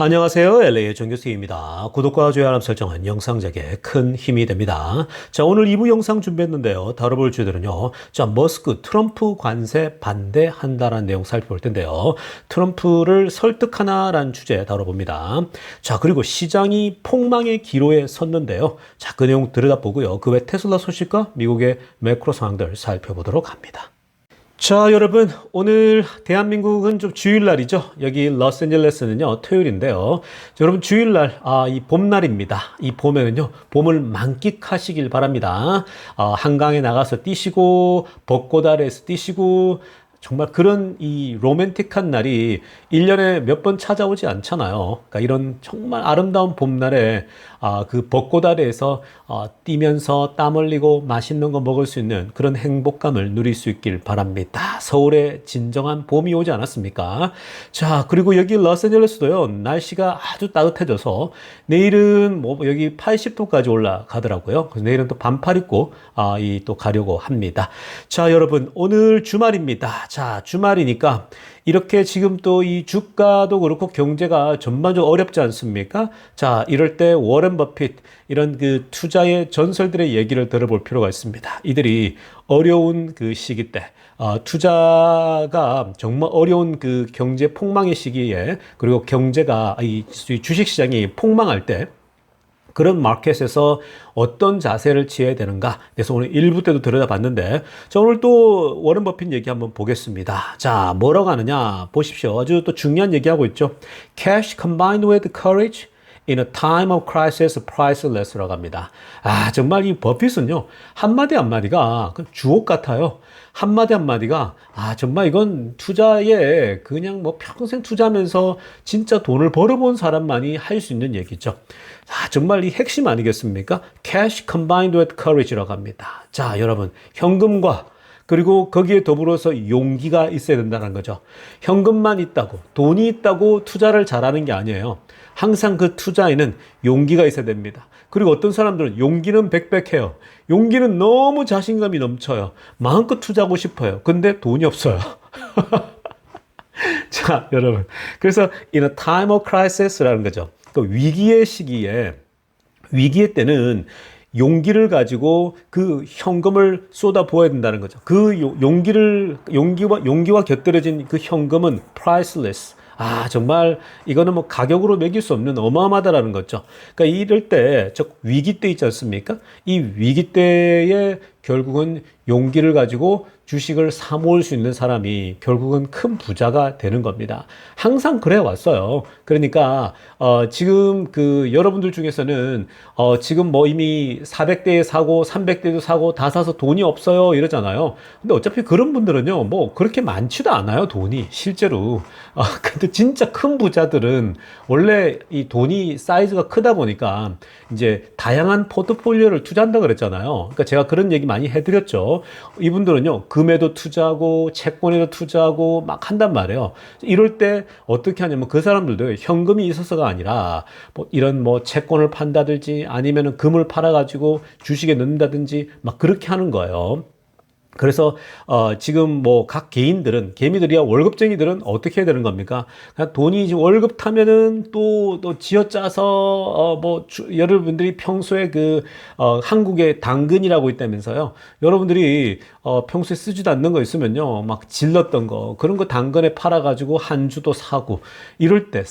안녕하세요. LA의 정교수입니다. 구독과 좋아요 알람 설정은 영상 제작에 큰 힘이 됩니다. 자, 오늘 2부 영상 준비했는데요. 다뤄볼 주제는요. 자, 머스크 트럼프 관세 반대한다라는 내용 살펴볼 텐데요. 트럼프를 설득하나라는 주제 다뤄봅니다. 자, 그리고 시장이 폭망의 기로에 섰는데요. 자, 그 내용 들여다보고요. 그 외 테슬라 소식과 미국의 매크로 상황들 살펴보도록 합니다. 자, 여러분, 오늘 대한민국은 좀 주일날이죠. 여기 로스앤젤레스는요, 토요일인데요. 자, 여러분, 주일날, 이 봄날입니다. 이 봄에는요, 봄을 만끽하시길 바랍니다. 한강에 나가서 뛰시고, 벚꽃 아래에서 뛰시고, 정말 그런 이 로맨틱한 날이 1년에 몇 번 찾아오지 않잖아요. 그러니까 이런 정말 아름다운 봄날에 그 벚꽃 아래에서 뛰면서 땀 흘리고 맛있는 거 먹을 수 있는 그런 행복감을 누릴 수 있길 바랍니다. 서울에 진정한 봄이 오지 않았습니까? 자, 그리고 여기 로스앤젤레스도요, 날씨가 아주 따뜻해져서 내일은 뭐 여기 80도까지 올라가더라고요. 그래서 내일은 또 반팔 입고 또 가려고 합니다. 자, 여러분, 오늘 주말입니다. 자, 주말이니까 이렇게 지금 또 이 주가도 그렇고 경제가 전반적으로 어렵지 않습니까? 자, 이럴 때 워렌 버핏 이런 그 투자의 전설들의 얘기를 들어볼 필요가 있습니다. 이들이 어려운 그 시기 때 투자가 정말 어려운 그 경제 폭망의 시기에 그리고 경제가 이 주식 시장이 폭망할 때 그런 마켓에서 어떤 자세를 취해야 되는가? 그래서 오늘 1부 때도 들여다봤는데, 자, 오늘 또 워런 버핏 얘기 한번 보겠습니다. 자, 뭐라고 하느냐? 보십시오. 아주 또 중요한 얘기하고 있죠. Cash combined with courage in a time of crisis priceless라고 합니다. 정말 이 버핏은요, 한마디 한마디가 주옥 같아요. 한마디 한마디가, 정말 이건 투자에 그냥 뭐 평생 투자하면서 진짜 돈을 벌어본 사람만이 할 수 있는 얘기죠. 정말 이 핵심 아니겠습니까? Cash combined with courage라고 합니다. 자, 여러분, 현금과 그리고 거기에 더불어서 용기가 있어야 된다는 거죠. 현금만 있다고, 돈이 있다고 투자를 잘하는 게 아니에요. 항상 그 투자에는 용기가 있어야 됩니다. 그리고 어떤 사람들은 용기는 백백해요. 용기는 너무 자신감이 넘쳐요. 마음껏 투자하고 싶어요. 근데 돈이 없어요. 자, 여러분. 그래서 in a time of crisis라는 거죠. 그 위기의 시기에, 위기의 때는 용기를 가지고 그 현금을 쏟아 부어야 된다는 거죠. 그 용기와 곁들여진 그 현금은 priceless. 정말 이거는 뭐 가격으로 매길 수 없는 어마어마하다라는 거죠. 그러니까 이럴 때, 즉 위기 때 있지 않습니까? 이 위기 때에 결국은 용기를 가지고 주식을 사 모을 수 있는 사람이 결국은 큰 부자가 되는 겁니다. 항상 그래 왔어요. 그러니까 지금 그 여러분들 중에서는 지금 뭐 이미 400대에 사고 300대도 사고 다 사서 돈이 없어요 이러잖아요. 근데 어차피 그런 분들은요, 뭐 그렇게 많지도 않아요, 돈이 실제로. 근데 진짜 큰 부자들은 원래 이 돈이 사이즈가 크다 보니까 이제 다양한 포트폴리오를 투자한다 그랬잖아요. 그러니까 제가 그런 얘기 많이 해드렸죠. 이분들은요, 금에도 투자하고 채권에도 투자하고 막 한단 말이에요. 이럴 때 어떻게 하냐면 그 사람들도 현금이 있어서가 아니라 뭐 이런 뭐 채권을 판다든지 아니면은 금을 팔아가지고 주식에 넣는다든지 막 그렇게 하는 거예요. 그래서 지금 뭐 각 개인들은 개미들이야 월급쟁이들은 어떻게 해야 되는 겁니까? 그냥 돈이 지금 월급 타면은 또 쥐어짜서 여러분들이 평소에 한국에 당근이라고 있다면서요. 여러분들이 평소에 쓰지도 않는 거 있으면요, 막 질렀던 거 그런 거 당근에 팔아가지고 한 주도 사고 이럴 때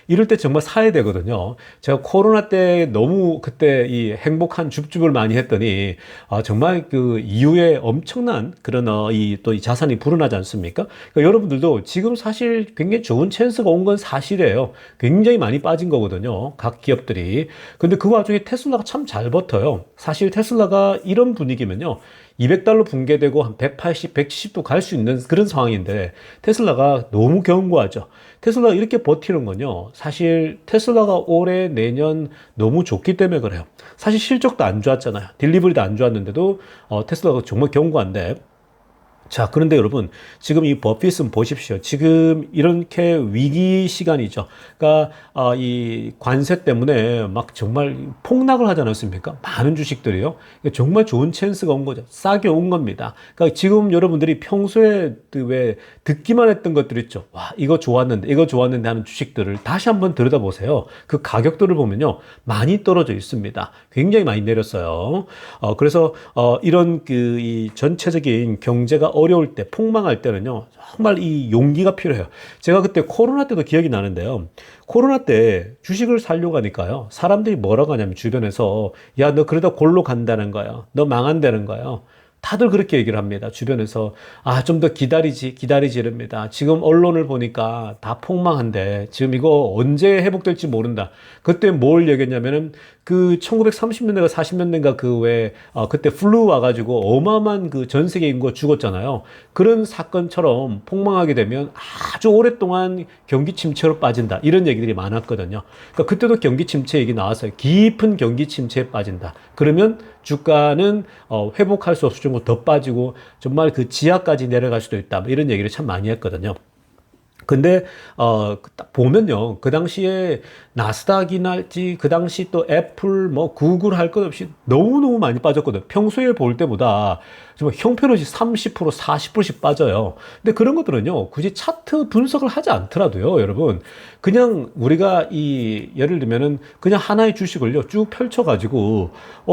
이럴 때 정말 사야 되거든요. 제가 코로나 때 너무 그때 이 행복한 줍줍을 많이 했더니 정말 그 이후에 엄청난 그런 이 자산이 불어나지 않습니까? 그러니까 여러분들도 지금 사실 굉장히 좋은 찬스가 온 건 사실이에요. 굉장히 많이 빠진 거거든요, 각 기업들이. 근데 그 와중에 테슬라가 참 잘 버텨요. 사실 테슬라가 이런 분위기면요, $200 붕괴되고 한 180, 170도 갈 수 있는 그런 상황인데 테슬라가 너무 견고하죠. 테슬라가 이렇게 버티는 건요, 사실 테슬라가 올해 내년 너무 좋기 때문에 그래요. 사실 실적도 안 좋았잖아요. 딜리버리도 안 좋았는데도 테슬라가 정말 견고한데 자, 그런데 여러분, 지금 이 버핏은 보십시오. 지금 이렇게 위기 시간이죠. 그러니까, 이 관세 때문에 막 정말 폭락을 하지 않았습니까? 많은 주식들이요. 그러니까 정말 좋은 찬스가 온 거죠. 싸게 온 겁니다. 그러니까 지금 여러분들이 평소에 왜 듣기만 했던 것들 있죠. 와, 이거 좋았는데 하는 주식들을 다시 한번 들여다보세요. 그 가격들을 보면요. 많이 떨어져 있습니다. 굉장히 많이 내렸어요. 그래서, 이런 이 전체적인 경제가 어려울 때, 폭망할 때는요, 정말 이 용기가 필요해요. 제가 그때 코로나 때도 기억이 나는데요. 코로나 때 주식을 사려고 하니까요. 사람들이 뭐라고 하냐면 주변에서, 야, 너 그러다 골로 간다는 거야. 너 망한다는 거야. 다들 그렇게 얘기를 합니다. 주변에서. 아, 좀 더 기다리지 이럽니다. 지금 언론을 보니까 다 폭망한데 지금 이거 언제 회복될지 모른다. 그때 뭘 얘기했냐면은 그 1930년대가 40년대인가 그때 플루 와가지고 어마어마한 그 전 세계 인구가 죽었잖아요. 그런 사건처럼 폭망하게 되면 아주 오랫동안 경기 침체로 빠진다. 이런 얘기들이 많았거든요. 그러니까 그때도 경기 침체 얘기 나왔어요. 깊은 경기 침체에 빠진다. 그러면 주가는 회복할 수 없을 정도 더 빠지고 정말 그 지하까지 내려갈 수도 있다. 뭐 이런 얘기를 참 많이 했거든요. 근데 딱 보면요, 그 당시에 나스닥이랄지 그 당시 또 애플 뭐 구글 할 것 없이 너무너무 많이 빠졌거든. 평소에 볼 때보다 정말 형편없이 30% 40%씩 빠져요. 근데 그런 것들은요, 굳이 차트 분석을 하지 않더라도요, 여러분, 그냥 우리가 예를 들면은 그냥 하나의 주식을요 쭉 펼쳐가지고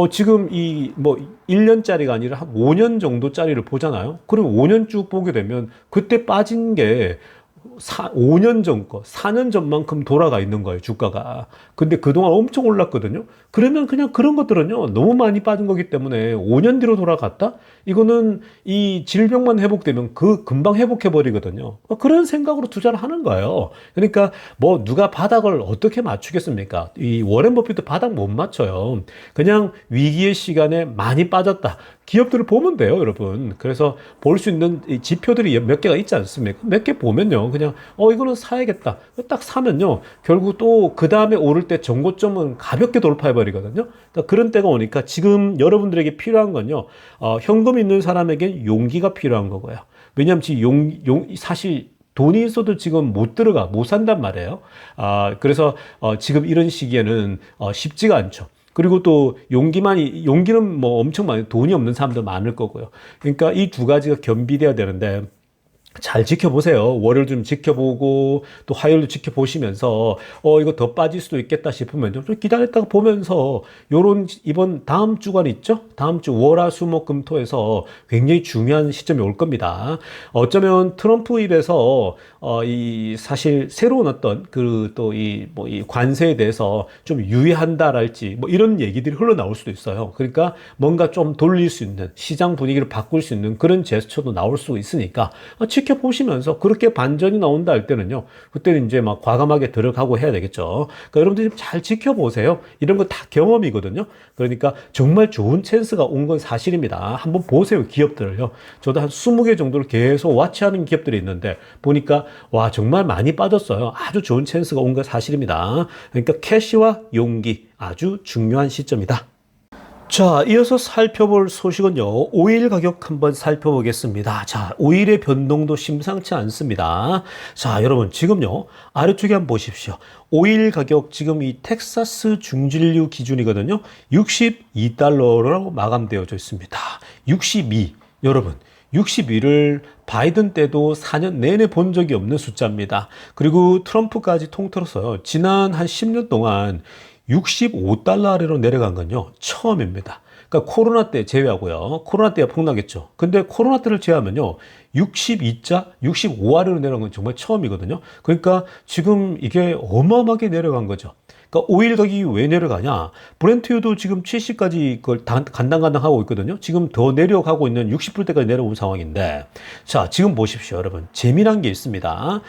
지금 이 뭐 1년짜리가 아니라 한 5년 정도짜리를 보잖아요. 그럼 5년 쭉 보게 되면 그때 빠진 게 5년 전 거, 4년 전만큼 돌아가 있는 거예요, 주가가. 근데 그동안 엄청 올랐거든요. 그러면 그냥 그런 것들은요, 너무 많이 빠진 거기 때문에 5년 뒤로 돌아갔다? 이거는 이 질병만 회복되면 금방 회복해버리거든요. 그런 생각으로 투자를 하는 거예요. 그러니까 뭐 누가 바닥을 어떻게 맞추겠습니까? 이 워렌 버핏도 바닥 못 맞춰요. 그냥 위기의 시간에 많이 빠졌다. 기업들을 보면 돼요, 여러분. 그래서 볼 수 있는 이 지표들이 몇 개가 있지 않습니까? 몇 개 보면요. 그냥, 이거는 사야겠다. 딱 사면요. 결국 또 그 다음에 오를 때 정고점은 가볍게 돌파해버리거든요. 그러니까 그런 때가 오니까 지금 여러분들에게 필요한 건요. 현금 있는 사람에겐 용기가 필요한 거고요. 왜냐하면 지금 사실 돈이 있어도 지금 못 산단 말이에요. 그래서 지금 이런 시기에는 쉽지가 않죠. 그리고 또 용기는 뭐 엄청 많이 돈이 없는 사람도 많을 거고요. 그러니까 이 두 가지가 겸비돼야 되는데 잘 지켜보세요. 월요일 좀 지켜보고 또 화요일도 지켜보시면서 이거 더 빠질 수도 있겠다 싶으면 좀 기다렸다가 보면서 이번 다음 주간 있죠? 다음 주 월화수목금토에서 굉장히 중요한 시점이 올 겁니다. 어쩌면 트럼프 입에서 이 사실 새로운 어떤 이 관세에 대해서 좀 유의한다랄지 뭐 이런 얘기들이 흘러나올 수도 있어요. 그러니까 뭔가 좀 돌릴 수 있는 시장 분위기를 바꿀 수 있는 그런 제스처도 나올 수 있으니까 지켜보시면서 그렇게 반전이 나온다 할 때는요, 그때는 이제 막 과감하게 들어가고 해야 되겠죠. 그러니까 여러분들이 잘 지켜보세요. 이런 거 다 경험이거든요. 그러니까 정말 좋은 찬스가 온 건 사실입니다. 한번 보세요, 기업들을요. 저도 한 20개 정도를 계속 와치하는 기업들이 있는데 보니까 와, 정말 많이 빠졌어요. 아주 좋은 찬스가 온 건 사실입니다. 그러니까 캐시와 용기 아주 중요한 시점이다. 자, 이어서 살펴볼 소식은요, 오일 가격 한번 살펴보겠습니다. 자, 오일의 변동도 심상치 않습니다. 자, 여러분, 지금요, 아래쪽에 한번 보십시오. 오일 가격, 지금 이 텍사스 중진류 기준이거든요. 62달러로 마감되어져 있습니다. 62. 여러분, 62를 바이든 때도 4년 내내 본 적이 없는 숫자입니다. 그리고 트럼프까지 통틀어서요, 지난 한 10년 동안 65달러 아래로 내려간 건요, 처음입니다. 그러니까 코로나 때 제외하고요. 코로나 때가 폭락했죠. 근데 코로나 때를 제외하면요, 65 아래로 내려간 건 정말 처음이거든요. 그러니까 지금 이게 어마어마하게 내려간 거죠. 그러니까 오일 가격이 왜 내려가냐? 브렌트유도 지금 70까지 그걸 간당간당 하고 있거든요. 지금 더 내려가고 있는 60불대까지 내려온 상황인데, 자, 지금 보십시오, 여러분. 재미난 게 있습니다.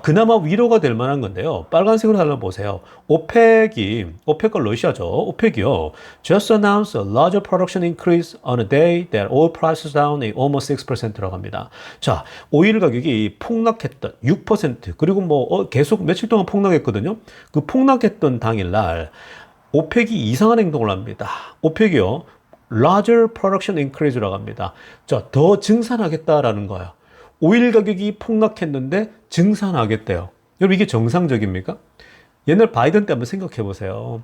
그나마 위로가 될 만한 건데요. 빨간색으로 한번 보세요. 오펙과 러시아죠. 오펙이요. Just announced a larger production increase on a day that oil prices down almost 6%라고 합니다. 자, 오일 가격이 폭락했던 6%, 그리고 뭐 계속 며칠 동안 폭락했거든요. 그 폭락했던 당일날 오펙이 이상한 행동을 합니다. 오펙이요, larger production increase라고 합니다. 자, 더 증산하겠다라는 거예요. 오일 가격이 폭락했는데 증산하겠대요. 여러분 이게 정상적입니까? 옛날 바이든 때 한번 생각해 보세요.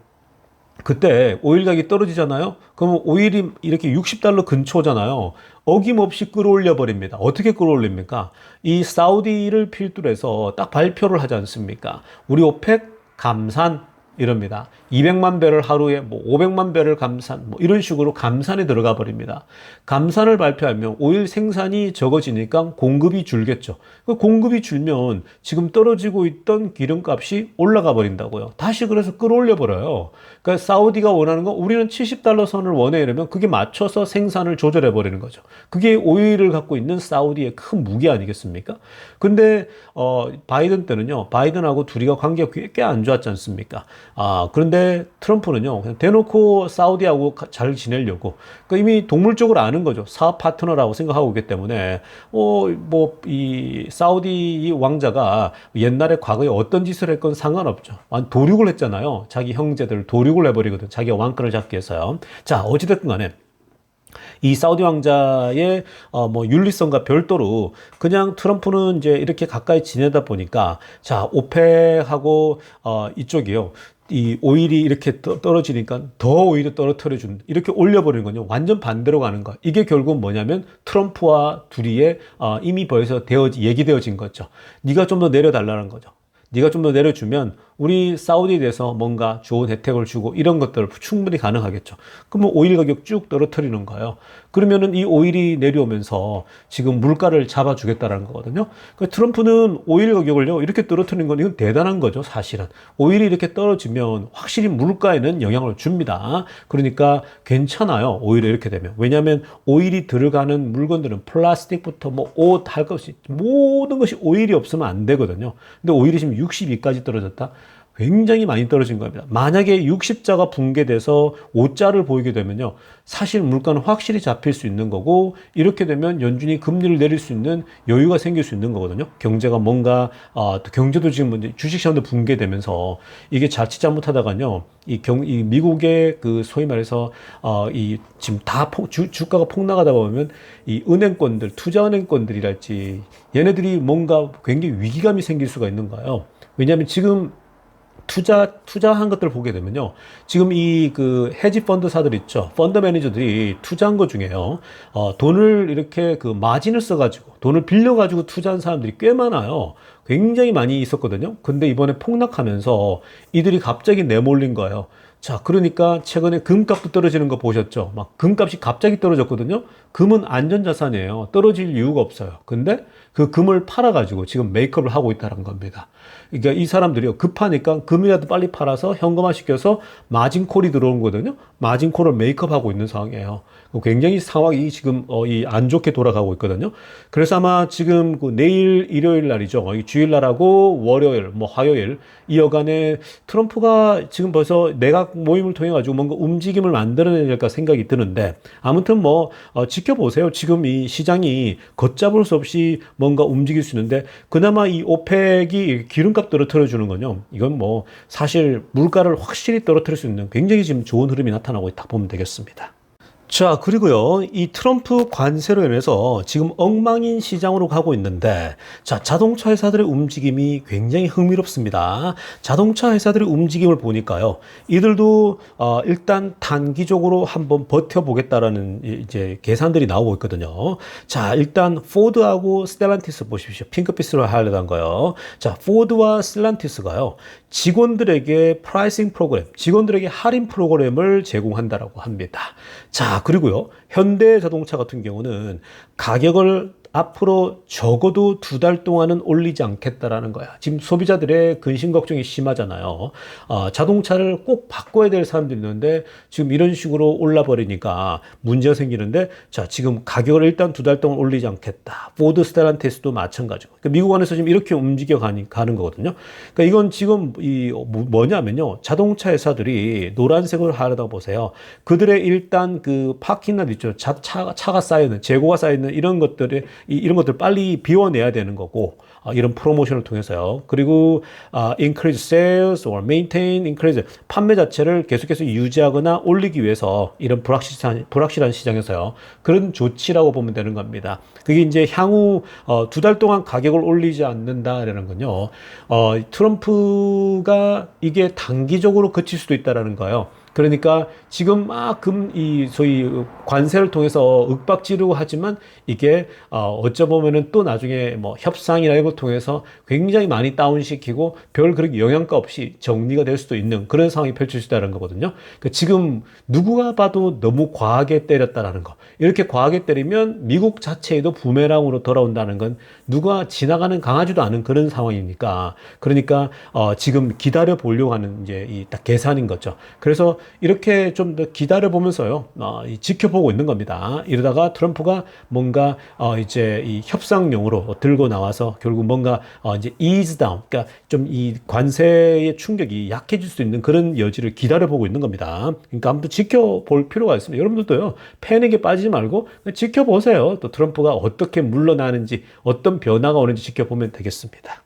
그때 오일 가격이 떨어지잖아요. 그러면 오일이 이렇게 60달러 근처잖아요. 어김없이 끌어올려 버립니다. 어떻게 끌어올립니까? 이 사우디를 필두로 해서 딱 발표를 하지 않습니까? 우리 오펙 감산 이럽니다. 200만 배럴 하루에 500만 배럴 감산 이런 식으로 감산에 들어가 버립니다. 감산을 발표하면 오일 생산이 적어지니까 공급이 줄겠죠. 그 공급이 줄면 지금 떨어지고 있던 기름값이 올라가 버린다고요. 다시 그래서 끌어올려 버려요. 그러니까 사우디가 원하는 건 우리는 70달러 선을 원해 이러면 그게 맞춰서 생산을 조절해 버리는 거죠. 그게 오일을 갖고 있는 사우디의 큰 무기 아니겠습니까? 근데 바이든 때는요. 바이든하고 둘이가 관계가 꽤 안 좋았지 않습니까? 그런데 트럼프는요, 그냥 대놓고 사우디하고 잘 지내려고, 그러니까 이미 동물적으로 아는 거죠. 사업 파트너라고 생각하고 있기 때문에, 이 사우디 왕자가 옛날에 과거에 어떤 짓을 했건 상관없죠. 도륙을 했잖아요. 자기 형제들 도륙을 해버리거든. 자기가 왕권을 잡기 위해서요. 자, 어찌됐든 간에. 이 사우디 왕자의 윤리성과 별도로 그냥 트럼프는 이제 이렇게 가까이 지내다 보니까 자 오펙하고 이쪽이요 이 오일이 이렇게 떨어지니까 더 오일을 떨어뜨려 준 이렇게 올려버리는 거요 완전 반대로 가는 거. 이게 결국 뭐냐면 트럼프와 둘이의 이미 벌써 얘기되어진 거죠. 네가 좀 더 내려달라는 거죠. 네가 좀 더 내려주면 우리 사우디에 대해서 뭔가 좋은 혜택을 주고 이런 것들 충분히 가능하겠죠. 그러면 오일 가격 쭉 떨어뜨리는 거예요. 그러면은 이 오일이 내려오면서 지금 물가를 잡아주겠다라는 거거든요. 그러니까 트럼프는 오일 가격을요 이렇게 떨어뜨리는 건 이건 대단한 거죠, 사실은. 오일이 이렇게 떨어지면 확실히 물가에는 영향을 줍니다. 그러니까 괜찮아요, 오일이 이렇게 되면. 왜냐하면 오일이 들어가는 물건들은 플라스틱부터 옷 할 것이 모든 것이 오일이 없으면 안 되거든요. 근데 오일이 지금 62까지 떨어졌다. 굉장히 많이 떨어진 겁니다. 만약에 60자가 붕괴돼서 5자를 보이게 되면요. 사실 물가는 확실히 잡힐 수 있는 거고 이렇게 되면 연준이 금리를 내릴 수 있는 여유가 생길 수 있는 거거든요. 경제가 뭔가 또 경제도 지금 주식시장도 붕괴되면서 이게 자칫 잘못하다가요. 이 미국의 그 소위 말해서 이 지금 다 주가가 폭락하다 보면 이 은행권들, 투자은행권들이랄지 얘네들이 뭔가 굉장히 위기감이 생길 수가 있는 거예요. 왜냐하면 지금 투자한 것들을 보게 되면요. 지금 이 그 헤지 펀드사들 있죠. 펀드 매니저들이 투자한 것 중에요. 돈을 이렇게 그 마진을 써가지고 돈을 빌려가지고 투자한 사람들이 꽤 많아요. 굉장히 많이 있었거든요. 근데 이번에 폭락하면서 이들이 갑자기 내몰린 거예요. 자, 그러니까 최근에 금값도 떨어지는 거 보셨죠? 막 금값이 갑자기 떨어졌거든요. 금은 안전자산이에요. 떨어질 이유가 없어요. 근데 그 금을 팔아가지고 지금 메이크업을 하고 있다는 겁니다. 그러니까 이 사람들이요. 급하니까 금이라도 빨리 팔아서 현금화 시켜서 마진콜이 들어온 거거든요. 마진콜을 메이크업하고 있는 상황이에요. 굉장히 상황이 지금 이 안 좋게 돌아가고 있거든요. 그래서 아마 지금 그 내일 일요일 날이죠. 이 주일날하고 월요일, 화요일 이 여간에 트럼프가 지금 벌써 내각 모임을 통해 가지고 뭔가 움직임을 만들어내야 될까 생각이 드는데 아무튼 지켜보세요. 지금 이 시장이 걷잡을 수 없이 뭔가 움직일 수 있는데 그나마 이 오펙이 기름값 떨어뜨려 주는 건요. 이건 사실 물가를 확실히 떨어뜨릴 수 있는 굉장히 지금 좋은 흐름이 나타나고 있다 보면 되겠습니다. 자, 그리고요, 이 트럼프 관세로 인해서 지금 엉망인 시장으로 가고 있는데, 자, 자동차 회사들의 움직임이 굉장히 흥미롭습니다. 자동차 회사들의 움직임을 보니까요, 이들도, 일단 단기적으로 한번 버텨보겠다라는 이제 계산들이 나오고 있거든요. 자, 일단 포드하고 스텔란티스 보십시오. 핑크빛으로 하려던 거요. 자, 포드와 스텔란티스가요, 직원들에게 프라이싱 프로그램, 직원들에게 할인 프로그램을 제공한다라고 합니다. 자, 그리고요, 현대자동차 같은 경우는 가격을 앞으로 적어도 2달 동안은 올리지 않겠다라는 거야. 지금 소비자들의 근심 걱정이 심하잖아요. 자동차를 꼭 바꿔야 될 사람들이 있는데 지금 이런 식으로 올라버리니까 문제가 생기는데 자, 지금 가격을 일단 2달 동안 올리지 않겠다. 포드 스텔란티스도 마찬가지고. 그러니까 미국 안에서 지금 이렇게 움직여 가는 거거든요. 그러니까 이건 지금 뭐냐면요. 자동차 회사들이 노란색으로 하려다 보세요. 그들의 일단 그 파킹lot 있죠. 차가 쌓여있는, 재고가 쌓여있는 이런 것들 빨리 비워내야 되는 거고, 이런 프로모션을 통해서요. 그리고 increase sales or maintain, increase 판매 자체를 계속해서 유지하거나 올리기 위해서 이런 불확실한 시장에서요. 그런 조치라고 보면 되는 겁니다. 그게 이제 향후 2달 동안 가격을 올리지 않는다라는 건요. 트럼프가 이게 단기적으로 그칠 수도 있다라는 거예요. 그러니까 지금 막 이 소위 관세를 통해서 윽박지르고 하지만 이게 어쩌 보면은 또 나중에 뭐 협상이나 이걸 통해서 굉장히 많이 다운시키고 별 그렇게 영향가 없이 정리가 될 수도 있는 그런 상황이 펼칠 수 있다는 거거든요. 그러니까 지금 누구가 봐도 너무 과하게 때렸다라는 거. 이렇게 과하게 때리면 미국 자체에도 부메랑으로 돌아온다는 건 누가 지나가는 강하지도 않은 그런 상황이니까. 그러니까 지금 기다려 보려고 하는 이제 이 딱 계산인 거죠. 그래서 이렇게 좀 더 기다려 보면서요, 지켜보고 있는 겁니다. 이러다가 트럼프가 뭔가 이제 이 협상용으로 들고 나와서 결국 뭔가 이제 ease down, 그러니까 좀 이 관세의 충격이 약해질 수 있는 그런 여지를 기다려 보고 있는 겁니다. 그러니까 아무튼 지켜볼 필요가 있습니다. 여러분들도요, 패닉에 빠지지 말고 지켜보세요. 또 트럼프가 어떻게 물러나는지, 어떤 변화가 오는지 지켜보면 되겠습니다.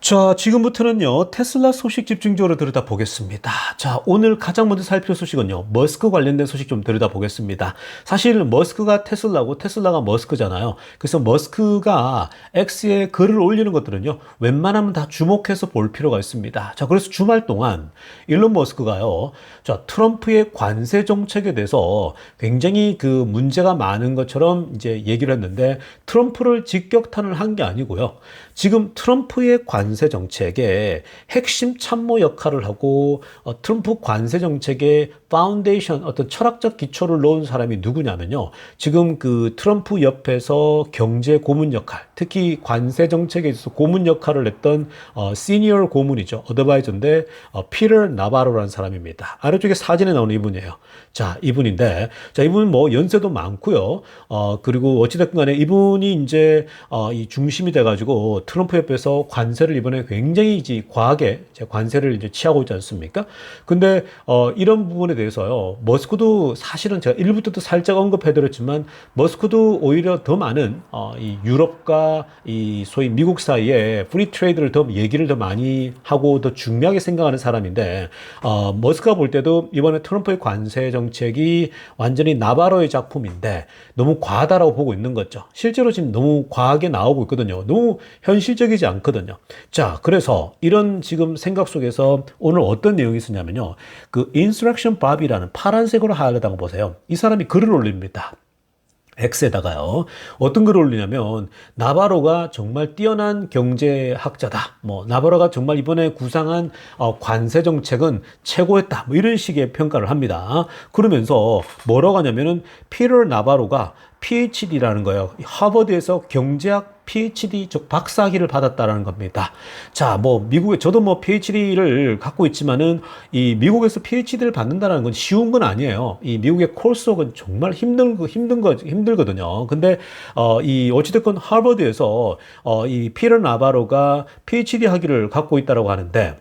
자, 지금부터는요, 테슬라 소식 집중적으로 들여다보겠습니다. 자, 오늘 가장 먼저 살필 소식은요, 머스크 관련된 소식 좀 들여다보겠습니다. 사실 머스크가 테슬라고 테슬라가 머스크잖아요. 그래서 머스크가 X에 글을 올리는 것들은요, 웬만하면 다 주목해서 볼 필요가 있습니다. 자, 그래서 주말 동안 일론 머스크가요, 자, 트럼프의 관세 정책에 대해서 굉장히 그 문제가 많은 것처럼 이제 얘기를 했는데, 트럼프를 직격탄을 한 게 아니고요. 지금 트럼프의 관세 정책의 핵심 참모 역할을 하고 트럼프 관세 정책의 파운데이션, 어떤 철학적 기초를 놓은 사람이 누구냐면요. 지금 그 트럼프 옆에서 경제 고문 역할, 특히 관세 정책에 있어서 고문 역할을 했던 시니어 고문이죠. 어드바이저인데 피터 나바로라는 사람입니다. 아래쪽에 사진에 나오는 이분이에요. 자, 이분인데, 자, 이분은 뭐 연세도 많고요. 그리고 어찌됐든 간에 이분이 이제 이 중심이 돼가지고 트럼프 옆에서 관세를 이번에 굉장히 이제 과하게 관세를 이제 취하고 있지 않습니까? 근데 이런 부분에 대해서요, 머스크도 사실은 제가 1부터도 살짝 언급해드렸지만 머스크도 오히려 더 많은 이 유럽과 이 소위 미국 사이에 프리 트레이드를 더 얘기를 더 많이 하고 더 중요하게 생각하는 사람인데 머스크가 볼 때도 이번에 트럼프의 관세 정책이 완전히 나바로의 작품인데 너무 과하다라고 보고 있는 거죠. 실제로 지금 너무 과하게 나오고 있거든요. 너무 현실적이지 않거든요. 자, 그래서 이런 지금 생각 속에서 오늘 어떤 내용이 있었냐면요. 그 인스트럭션 밥이라는 파란색으로 하려다가 보세요. 이 사람이 글을 올립니다. X에다가요. 어떤 글을 올리냐면 나바로가 정말 뛰어난 경제학자다. 뭐 나바로가 정말 이번에 구상한 관세 정책은 최고였다. 뭐 이런 식의 평가를 합니다. 그러면서 뭐라고 하냐면은 피터 나바로가 PhD라는 거예요. 하버드에서 경제학 PhD, 즉 박사학위를 받았다라는 겁니다. 자, 뭐 미국에 저도 뭐 PhD를 갖고 있지만은 이 미국에서 PhD를 받는다는 건 쉬운 건 아니에요. 이 미국의 코스웍은 정말 힘들거든요. 근데 이 어찌됐건 하버드에서 이 피터 나바로가 PhD 학위를 갖고 있다라고 하는데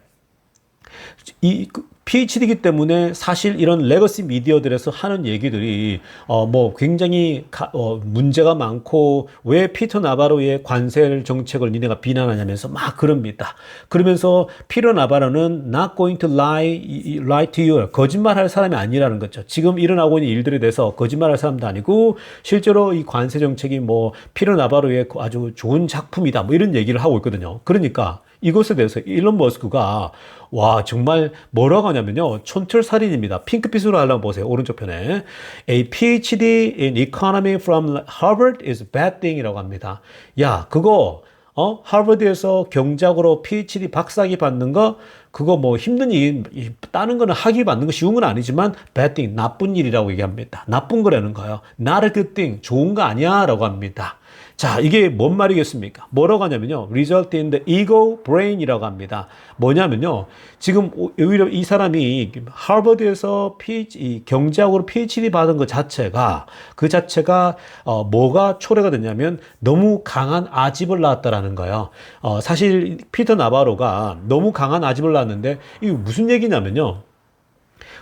이 PhD이기 때문에 사실 이런 레거시 미디어들에서 하는 얘기들이 뭐 굉장히 문제가 많고 왜 피터 나바로의 관세 정책을 니네가 비난하냐면서 막 그럽니다. 그러면서 피터 나바로는 not going to lie to you. 거짓말할 사람이 아니라는 거죠. 지금 일어나고 있는 일들에 대해서 거짓말할 사람도 아니고 실제로 이 관세 정책이 뭐 피터 나바로의 아주 좋은 작품이다. 뭐 이런 얘기를 하고 있거든요. 그러니까 이것에 대해서 일론 머스크가 와 정말 뭐라고 하냐면요. 촌철살인입니다. 핑크빛으로 하려면 보세요. 오른쪽 편에 A PhD in economy from Harvard is a bad thing 이라고 합니다. 야 그거 하버드에서 경제학으로 PhD 박사학위 받는 거 그거 뭐 힘든 일 따는 거는 학위 받는 거 쉬운 건 아니지만 bad thing 나쁜 일이라고 얘기합니다. 나쁜 거라는 거예요. Not a good thing 좋은 거 아니야 라고 합니다. 자, 이게 뭔 말이겠습니까? 뭐라고 하냐면요. result in the ego brain이라고 합니다. 뭐냐면요. 지금 오히려 이 사람이 하버드에서 경제학으로 PhD 받은 것 자체가 뭐가 초래가 됐냐면 너무 강한 아집을 낳았다라는 거예요. 사실 피터 나바로가 너무 강한 아집을 낳았는데 이게 무슨 얘기냐면요.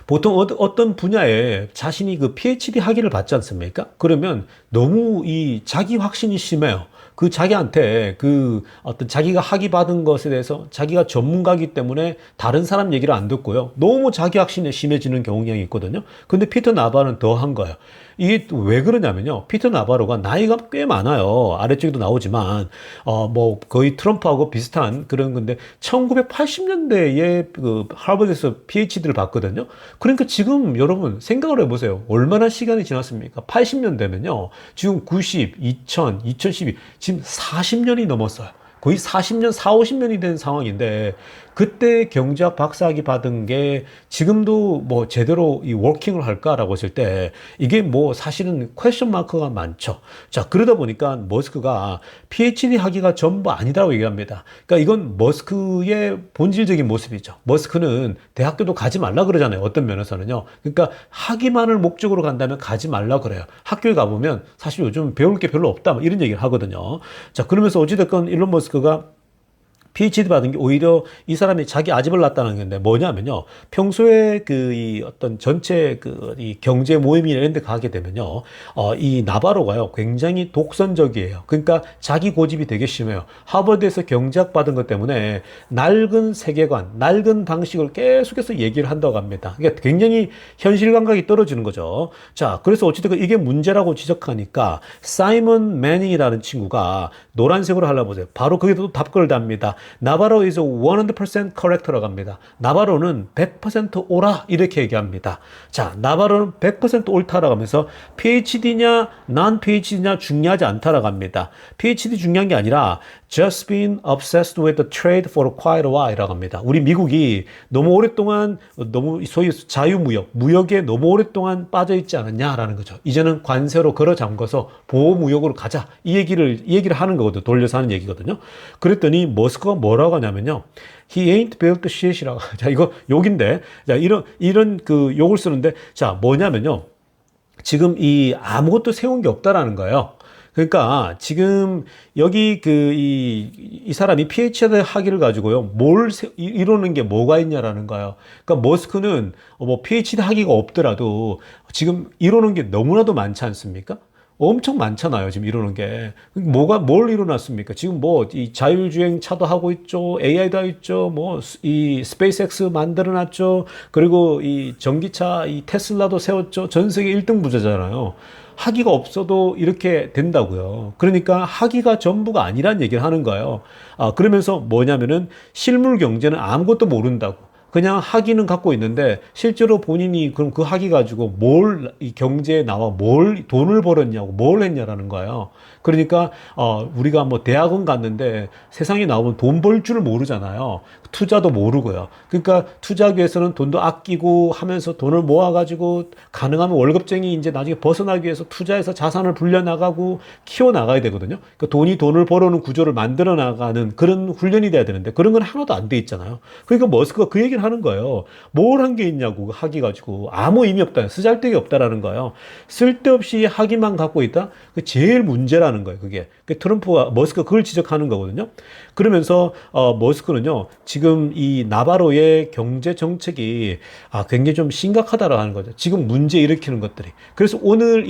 보통 어떤 분야에 자신이 그 PhD 학위를 받지 않습니까? 그러면 너무 이 자기 확신이 심해요. 그 자기한테 그 어떤 자기가 학위 받은 것에 대해서 자기가 전문가이기 때문에 다른 사람 얘기를 안 듣고요. 너무 자기 확신에 심해지는 경향이 있거든요. 근데 피터 나바로는 더 한 거예요. 이게 왜 그러냐면요. 피터 나바로가 나이가 꽤 많아요. 아래쪽에도 나오지만, 뭐, 거의 트럼프하고 비슷한 그런 건데, 1980년대에 그 하버드에서 PhD를 받거든요. 그러니까 지금 여러분 생각을 해보세요. 얼마나 시간이 지났습니까? 80년대면요. 지금 90, 2000, 2012, 지금 40년이 넘었어요. 거의 40년, 4, 50년이 된 상황인데, 그때 경제학 박사학위 받은 게 지금도 뭐 제대로 이 워킹을 할까라고 했을 때 이게 뭐 사실은 퀘스천 마크가 많죠. 자, 그러다 보니까 머스크가 PhD 학위가 전부 아니다라고 얘기합니다. 그러니까 이건 머스크의 본질적인 모습이죠. 머스크는 대학교도 가지 말라 그러잖아요. 어떤 면에서는요. 그러니까 학위만을 목적으로 간다면 가지 말라 그래요. 학교에 가보면 사실 요즘 배울 게 별로 없다. 이런 얘기를 하거든요. 자, 그러면서 어찌됐건 일론 머스크가 PhD 받은 게 오히려 이 사람이 자기 아집을 놨다는 건데 뭐냐면요. 평소에 그 이 어떤 전체 그 이 경제 모임이나 이런 데 가게 되면요. 이 나바로가요. 굉장히 독선적이에요. 그러니까 자기 고집이 되게 심해요. 하버드에서 경제학 받은 것 때문에 낡은 세계관, 낡은 방식을 계속해서 얘기를 한다고 합니다. 그러니까 굉장히 현실 감각이 떨어지는 거죠. 자, 그래서 어찌됐든 이게 문제라고 지적하니까 사이먼 매닝이라는 친구가 노란색으로 하려고 보세요. 바로 거기도 답글을 답니다. 나바로 is 100% correct라고 합니다. 나바로는 100% 옳아 이렇게 얘기합니다. 자, 나바로는 100% 옳다라고 하면서 PhD냐, non-PhD냐 중요하지 않다라고 합니다. PhD 중요한 게 아니라 just been obsessed with the trade for quite a while이라고 합니다. 우리 미국이 너무 오랫동안 너무 소위 자유무역, 무역에 너무 오랫동안 빠져있지 않았냐라는 거죠. 이제는 관세로 걸어 잠궈서 보호무역으로 가자. 이 얘기를 하는 거거든요. 돌려서 하는 얘기거든요. 그랬더니 머스크가 뭐라고 하냐면요. He ain't built the shit이라고. 자, 이거 욕인데. 자, 이런 그 욕을 쓰는데, 자, 뭐냐면요. 지금 이 아무것도 세운 게 없다라는 거예요. 그러니까 지금 여기 이 사람이 PhD 학위를 가지고요. 이루는 게 뭐가 있냐라는 거예요. 그러니까 머스크는 뭐 PhD 학위가 없더라도 지금 이루는 게 너무나도 많지 않습니까? 엄청 많잖아요. 지금 이루는 게. 뭘 이뤄놨습니까? 지금 뭐, 이 자율주행 차도 하고 있죠. AI도 하고 있죠. 뭐, 이 스페이스X 만들어 놨죠. 그리고 이 전기차, 이 테슬라도 세웠죠. 전 세계 1등 부자잖아요. 학위가 없어도 이렇게 된다고요. 그러니까 학위가 전부가 아니란 얘기를 하는 거예요. 그러면서 뭐냐면은 실물 경제는 아무것도 모른다고. 그냥 학위는 갖고 있는데 실제로 본인이 그럼 그 학위 가지고 이 경제에 나와 돈을 벌었냐고 뭘 했냐라는 거예요. 그러니까 우리가 뭐 대학원 갔는데 세상에 나오면 돈 벌 줄 모르잖아요. 투자도 모르고요. 그러니까 투자하기 위해서는 돈도 아끼고 하면서 돈을 모아가지고 가능하면 월급쟁이 이제 나중에 벗어나기 위해서 투자해서 자산을 불려나가고 키워나가야 되거든요. 그러니까 돈을 벌어오는 구조를 만들어 나가는 그런 훈련이 돼야 되는데 그런 건 하나도 안 돼 있잖아요. 그러니까 머스크가 그 얘기를 하는 거예요. 뭘 한 게 있냐고 학위 가지고 아무 의미 없다. 쓰잘데기 없다라는 거예요. 쓸데없이 학위만 갖고 있다. 그 제일 문제라는 거예요. 그게 트럼프와 머스크가 그걸 지적하는 거거든요. 그러면서 머스크는요 지금 이 나바로의 경제 정책이 굉장히 좀 심각하다라고 하는 거죠. 지금 문제 일으키는 것들이. 그래서 오늘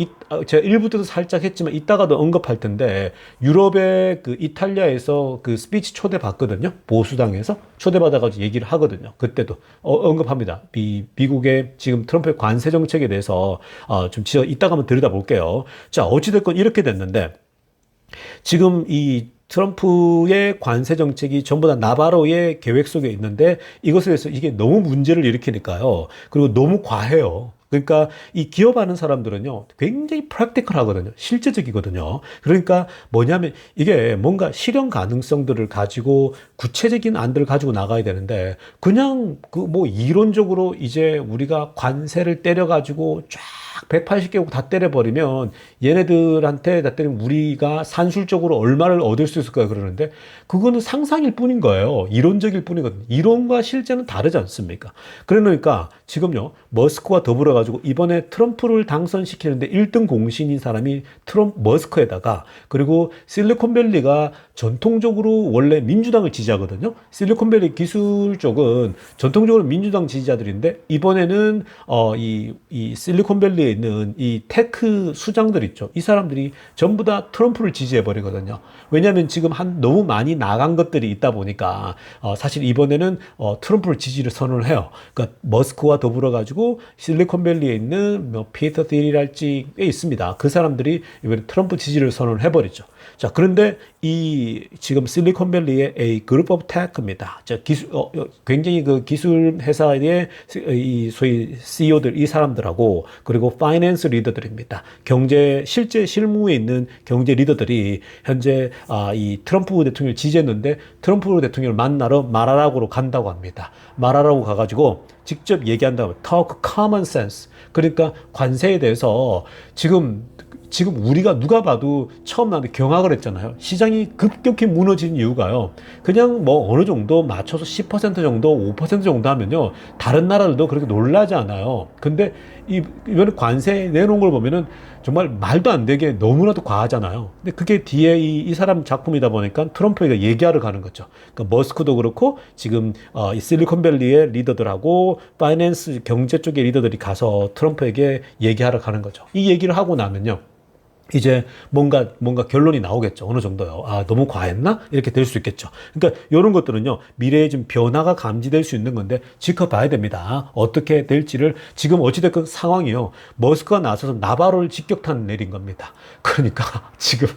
제가 일부 때도 살짝 했지만 이따가도 언급할 텐데 유럽의 그 이탈리아에서 그 스피치 초대받거든요. 보수당에서 초대받아가지고 얘기를 하거든요. 그때도 언급합니다. 미국의 지금 트럼프의 관세 정책에 대해서 좀 이따가 한번 들여다볼게요. 자, 어찌됐건 이렇게 됐는데 지금 이 트럼프의 관세 정책이 전부 다 나바로의 계획 속에 있는데 이것에 대해서 이게 너무 문제를 일으키니까요. 그리고 너무 과해요. 그러니까 이 기업하는 사람들은요 굉장히 프랙티컬 하거든요. 실제적이거든요. 그러니까 뭐냐면 이게 뭔가 실현 가능성들을 가지고 구체적인 안들을 가지고 나가야 되는데 그냥 그 뭐 이론적으로 이제 우리가 관세를 때려가지고 쫙 180개국 다 때려버리면 얘네들한테 다 때리면 우리가 산술적으로 얼마를 얻을 수 있을까 그러는데 그거는 상상일 뿐인 거예요. 이론적일 뿐이거든요. 이론과 실제는 다르지 않습니까? 그러니까 지금요 머스크와 더불어 가지고 이번에 트럼프를 당선시키는데 1등 공신인 사람이 머스크에다가 그리고 실리콘밸리가 전통적으로 원래 민주당을 지지하거든요. 실리콘밸리 기술 쪽은 전통적으로 민주당 지지자들인데 이번에는 이 실리콘밸리 실리콘밸리에 있는 이 테크 수장들 있죠. 이 사람들이 전부 다 트럼프를 지지해 버리거든요. 왜냐하면 지금 너무 많이 나간 것들이 있다 보니까 사실 이번에는 트럼프를 지지를 선언을 해요. 그러니까 머스크와 더불어 가지고 실리콘밸리에 있는 뭐 피터 딜이랄지 꽤 있습니다. 그 사람들이 이번에 트럼프 지지를 선언을 해버리죠. 자, 그런데 이 지금 실리콘밸리의 A Group of Tech입니다. 자, 굉장히 그 기술 회사의 이 소위 CEO들 이 사람들하고 그리고 파이낸스 리더들입니다. 실제 실무에 있는 경제 리더들이 현재 이 트럼프 대통령을 지지했는데 트럼프 대통령을 만나러 마라라고로 간다고 합니다. 마라라고 가가지고 직접 얘기한다면 talk common sense. 그러니까 관세에 대해서 지금 우리가 누가 봐도 처음 나는데 경악을 했잖아요. 시장이 급격히 무너진 이유가요. 그냥 뭐 어느 정도 맞춰서 10% 정도, 5% 정도 하면요. 다른 나라들도 그렇게 놀라지 않아요. 근데 이번에 관세 내놓은 걸 보면은 정말 말도 안 되게 너무나도 과하잖아요. 근데 그게 뒤에 이 사람 작품이다 보니까 트럼프가 얘기하러 가는 거죠. 그러니까 머스크도 그렇고 지금 이 실리콘밸리의 리더들하고 파이낸스 경제 쪽의 리더들이 가서 트럼프에게 얘기하러 가는 거죠. 이 얘기를 하고 나면요. 이제 뭔가 결론이 나오겠죠. 어느 정도요. 너무 과했나? 이렇게 될 수 있겠죠. 그러니까 이런 것들은요. 미래에 좀 변화가 감지될 수 있는 건데 지켜봐야 됩니다. 어떻게 될지를 지금 어찌됐건 상황이요. 머스크가 나서서 나바로를 직격탄 내린 겁니다. 그러니까 지금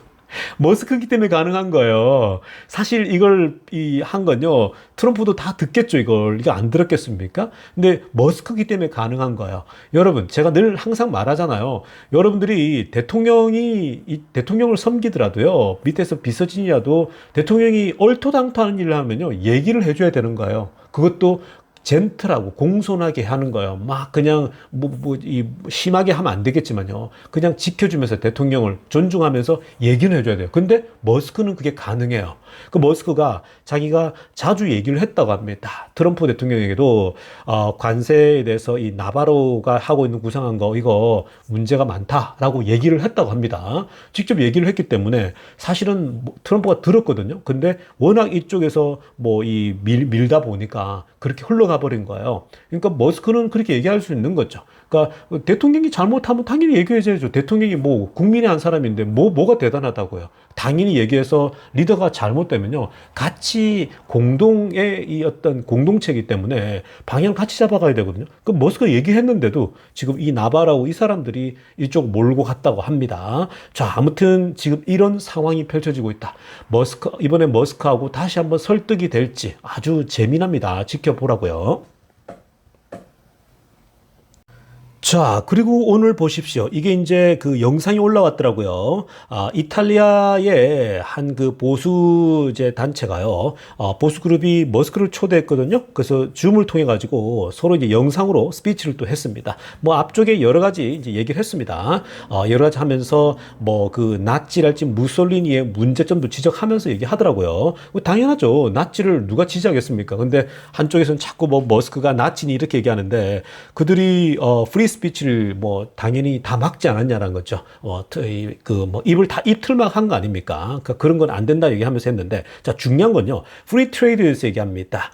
머스크기 때문에 가능한 거예요. 사실 이걸 한 건요. 트럼프도 다 듣겠죠, 이걸. 이거 안 들었겠습니까? 근데 머스크기 때문에 가능한 거예요. 여러분, 제가 늘 항상 말하잖아요. 여러분들이 대통령을 섬기더라도요. 밑에서 비서진이라도 대통령이 얼토당토하는 일을 하면요. 얘기를 해줘야 되는 거예요. 그것도 젠틀하고 공손하게 하는 거예요. 막 그냥 심하게 하면 안 되겠지만요. 그냥 지켜주면서 대통령을 존중하면서 얘기는 해줘야 돼요. 근데 머스크는 그게 가능해요. 그 머스크가 자기가 자주 얘기를 했다고 합니다. 트럼프 대통령에게도 관세에 대해서 이 나바로가 하고 있는 구상한 거 이거 문제가 많다라고 얘기를 했다고 합니다. 직접 얘기를 했기 때문에 사실은 트럼프가 들었거든요. 근데 워낙 이쪽에서 밀다 보니까 그렇게 흘러가 버린 거예요. 그러니까 머스크는 그렇게 얘기할 수 있는 거죠. 그러니까 대통령이 잘못하면 당연히 얘기해줘야죠. 대통령이 국민의 한 사람인데 뭐가 대단하다고요. 당연히 얘기해서 리더가 잘못되면요. 같이 공동의 이 어떤 공동체이기 때문에 방향을 같이 잡아가야 되거든요. 그 머스크가 얘기했는데도 지금 이 나바라고 이 사람들이 이쪽 몰고 갔다고 합니다. 자, 아무튼 지금 이런 상황이 펼쳐지고 있다. 이번에 머스크하고 다시 한번 설득이 될지 아주 재미납니다. 지켜보라고요. 자, 그리고 오늘 보십시오. 이게 이제 그 영상이 올라왔더라고요. 이탈리아의 한 그 보수 이제 단체가요. 보수 그룹이 머스크를 초대했거든요. 그래서 줌을 통해 가지고 서로 이제 영상으로 스피치를 또 했습니다. 앞쪽에 여러 가지 이제 얘기를 했습니다. 여러 가지 하면서 그 나치랄지 무솔리니의 문제점도 지적하면서 얘기하더라고요. 당연하죠. 나치를 누가 지지하겠습니까? 근데 한쪽에서는 자꾸 머스크가 나치니 이렇게 얘기하는데 그들이 프리 스피치를 당연히 다 막지 않았냐는 거죠. 입 틀막 한 거 아닙니까? 그러니까 그런 건 안 된다 얘기하면서 했는데, 자, 중요한 건요, 프리 트레이드에서 얘기합니다.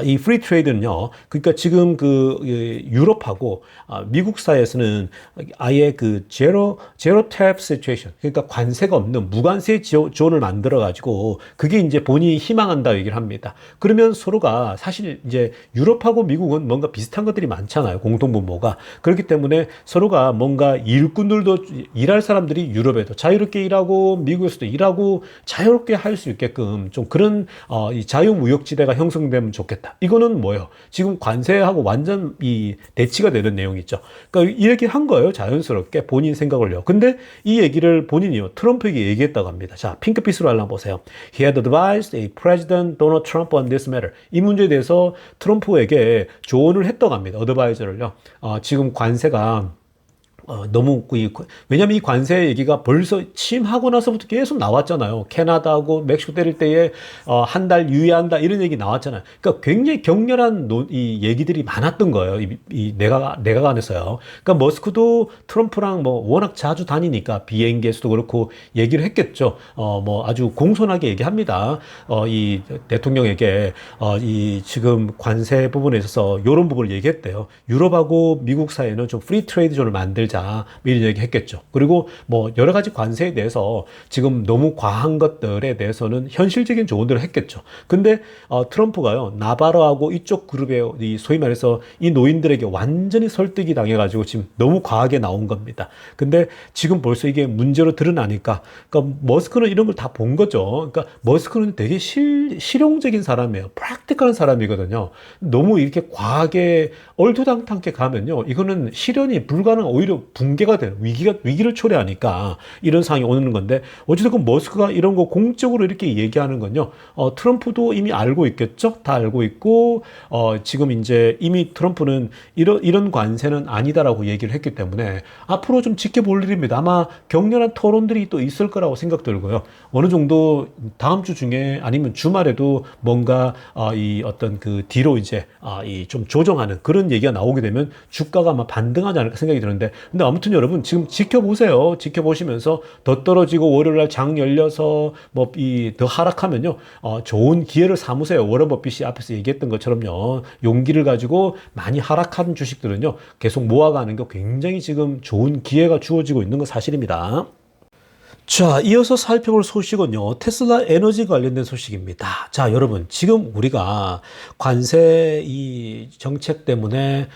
이 프리 트레이드는요, 그러니까 지금 유럽하고 미국 사이에서는 아예 제로 탭 시츄에이션, 그러니까 관세가 없는 무관세 존을 만들어가지고 그게 이제 본인이 희망한다 얘기를 합니다. 그러면 서로가 사실 이제 유럽하고 미국은 뭔가 비슷한 것들이 많잖아요. 공통분모가. 그렇기 때문에 서로가 뭔가 일꾼들도 일할 사람들이 유럽에도 자유롭게 일하고 미국에서도 일하고 자유롭게 할 수 있게끔 좀 그런 이 자유무역지대가 형성되면 좋겠다. 이거는 뭐예요? 지금 관세하고 완전 이 대치가 되는 내용이죠. 그러니까 이 얘기를 한 거예요. 자연스럽게 본인 생각을요. 근데 이 얘기를 본인이요. 트럼프에게 얘기했다고 합니다. 자, 핑크빛으로 한번 보세요. He had advised a President Donald Trump on this matter. 이 문제에 대해서 트럼프에게 조언을 했다고 합니다. 어드바이저를요. 지금 관세가 너무 왜냐면 이 관세 얘기가 벌써 취임하고 나서부터 계속 나왔잖아요. 캐나다하고 멕시코 때릴 때에 한 달 유예한다 이런 얘기 나왔잖아요. 그러니까 굉장히 격렬한 이 얘기들이 많았던 거예요. 이 내각 안에서요. 그러니까 머스크도 트럼프랑 워낙 자주 다니니까 비행기에서도 그렇고 얘기를 했겠죠. 아주 공손하게 얘기합니다. 이 대통령에게 이 지금 관세 부분에 있어서 이런 부분을 얘기했대요. 유럽하고 미국 사이에는 좀 프리 트레이드 존을 만들자. 하자 이런 얘기 했겠죠. 그리고 뭐 여러 가지 관세에 대해서 지금 너무 과한 것들에 대해서는 현실적인 조언들을 했겠죠. 근데 트럼프가요, 나바로하고 이쪽 그룹의 이 소위 말해서 이 노인들에게 완전히 설득이 당해가지고 지금 너무 과하게 나온 겁니다. 근데 지금 벌써 이게 문제로 드러나니까, 그러니까 머스크는 이런 걸 다 본 거죠. 그러니까 머스크는 되게 실용적인 사람이에요. 프랙티컬한 사람이거든요. 너무 이렇게 과하게 얼토당탕하게 가면요, 이거는 실현이 불가능, 오히려 붕괴가 돼요. 위기를 초래하니까 이런 상황이 오는 건데, 어찌됐건 머스크가 이런 거 공적으로 이렇게 얘기하는 건요, 트럼프도 이미 알고 있겠죠? 다 알고 있고, 지금 이제 이미 트럼프는 이런 관세는 아니다라고 얘기를 했기 때문에 앞으로 좀 지켜볼 일입니다. 아마 격렬한 토론들이 또 있을 거라고 생각 들고요. 어느 정도 다음 주 중에 아니면 주말에도 뭔가 이 어떤 그 뒤로 이제 이 좀 조정하는 그런 얘기가 나오게 되면 주가가 아마 반등하지 않을까 생각이 드는데, 근데 아무튼 여러분 지금 지켜보세요. 지켜보시면서 더 떨어지고 월요일날 장 열려서 뭐 이 더 하락하면요, 좋은 기회를 삼으세요. 워런 버핏이 앞에서 얘기했던 것처럼요, 용기를 가지고 많이 하락한 주식들은요 계속 모아가는 게 굉장히 지금 좋은 기회가 주어지고 있는 건 사실입니다. 자, 이어서 살펴볼 소식은요, 테슬라 에너지 관련된 소식입니다. 자, 여러분, 지금 우리가 관세 이 정책 때문에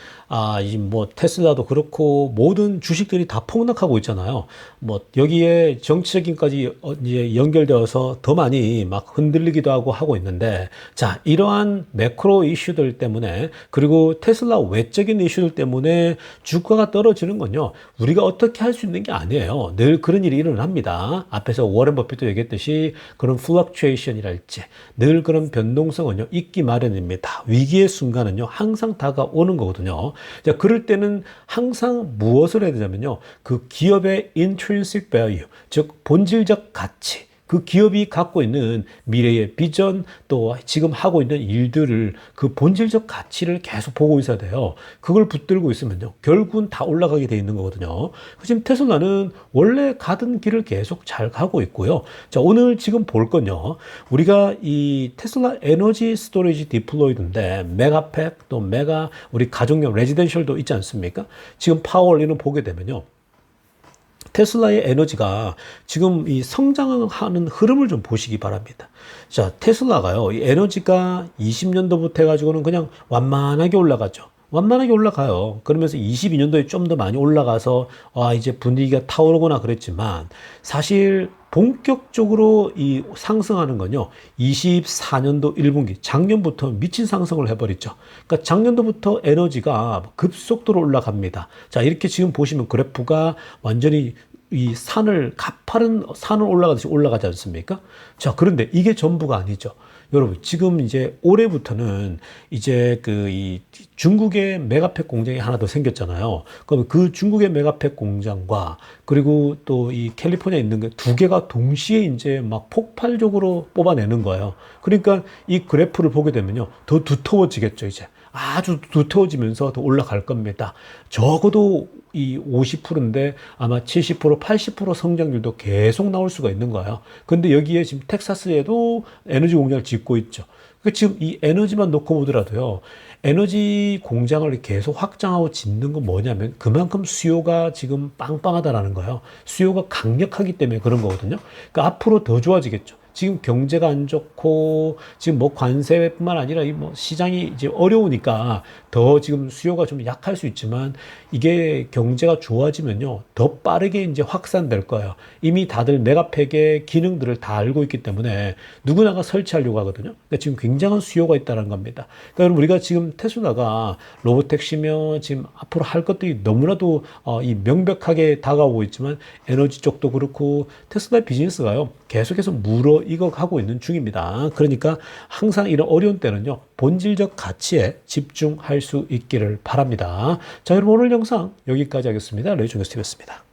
이 뭐 테슬라도 그렇고 모든 주식들이 다 폭락하고 있잖아요. 뭐 여기에 정치적인까지 이제 연결되어서 더 많이 막 흔들리기도 하고 있는데, 자, 이러한 매크로 이슈들 때문에, 그리고 테슬라 외적인 이슈들 때문에 주가가 떨어지는 건요, 우리가 어떻게 할 수 있는 게 아니에요. 늘 그런 일이 일어납니다. 앞에서 워렌 버핏도 얘기했듯이 그런 플럭추에이션이랄지 늘 그런 변동성은요 있기 마련입니다. 위기의 순간은요 항상 다가오는 거거든요. 자, 그럴 때는 항상 무엇을 해야 되냐면요, 그 기업의 intrinsic value, 즉 본질적 가치, 그 기업이 갖고 있는 미래의 비전, 또 지금 하고 있는 일들을, 그 본질적 가치를 계속 보고 있어야 돼요. 그걸 붙들고 있으면요, 결국은 다 올라가게 돼 있는 거거든요. 지금 테슬라는 원래 가던 길을 계속 잘 가고 있고요. 자, 오늘 지금 볼 건요, 우리가 이 테슬라 에너지 스토리지 디플로이드인데, 메가팩, 또 메가, 우리 가정용 레지던셜도 있지 않습니까? 지금 파워올리는 보게 되면요, 테슬라의 에너지가 지금 이 성장하는 흐름을 좀 보시기 바랍니다. 자, 테슬라가요, 이 에너지가 20년도부터 해가지고는 그냥 완만하게 올라가죠. 완만하게 올라가요. 그러면서 22년도에 좀 더 많이 올라가서 이제 분위기가 타오르거나 그랬지만, 사실 본격적으로 이 상승하는 건요, 24년도 1분기, 작년부터 미친 상승을 해버렸죠. 그러니까 작년도부터 에너지가 급속도로 올라갑니다. 자, 이렇게 지금 보시면 그래프가 완전히 이 가파른 산을 올라가듯이 올라가지 않습니까? 자, 그런데 이게 전부가 아니죠. 여러분, 지금 이제 올해부터는 이제 이 중국의 메가팩 공장이 하나 더 생겼잖아요. 그럼 그 중국의 메가팩 공장과 그리고 또 이 캘리포니아에 있는 게 두 개가 동시에 이제 막 폭발적으로 뽑아내는 거예요. 그러니까 이 그래프를 보게 되면요, 더 두터워지겠죠, 이제. 아주 두터워지면서 더 올라갈 겁니다. 적어도 이 50%인데 아마 70%, 80% 성장률도 계속 나올 수가 있는 거예요. 근데 여기에 지금 텍사스에도 에너지 공장을 짓고 있죠. 그러니까 지금 이 에너지만 놓고 보더라도요, 에너지 공장을 계속 확장하고 짓는 건 뭐냐면 그만큼 수요가 지금 빵빵하다라는 거예요. 수요가 강력하기 때문에 그런 거거든요. 그러니까 앞으로 더 좋아지겠죠. 지금 경제가 안 좋고 지금 뭐 관세뿐만 아니라 이 뭐 시장이 이제 어려우니까 더 지금 수요가 좀 약할 수 있지만, 이게 경제가 좋아지면요 더 빠르게 이제 확산될 거예요. 이미 다들 메가팩의 기능들을 다 알고 있기 때문에 누구나가 설치하려고 하거든요. 그러니까 지금 굉장한 수요가 있다는 겁니다. 그러니까 여러분, 우리가 지금 테슬라가 로보택시며 지금 앞으로 할 것들이 너무나도 이 명백하게 다가오고 있지만, 에너지 쪽도 그렇고 테슬라 비즈니스가요 계속해서 익어가고 있는 중입니다. 그러니까 항상 이런 어려운 때는요, 본질적 가치에 집중할 수 있기를 바랍니다. 자, 여러분, 오늘 영상 여기까지 하겠습니다. 레이종교수TV였습니다.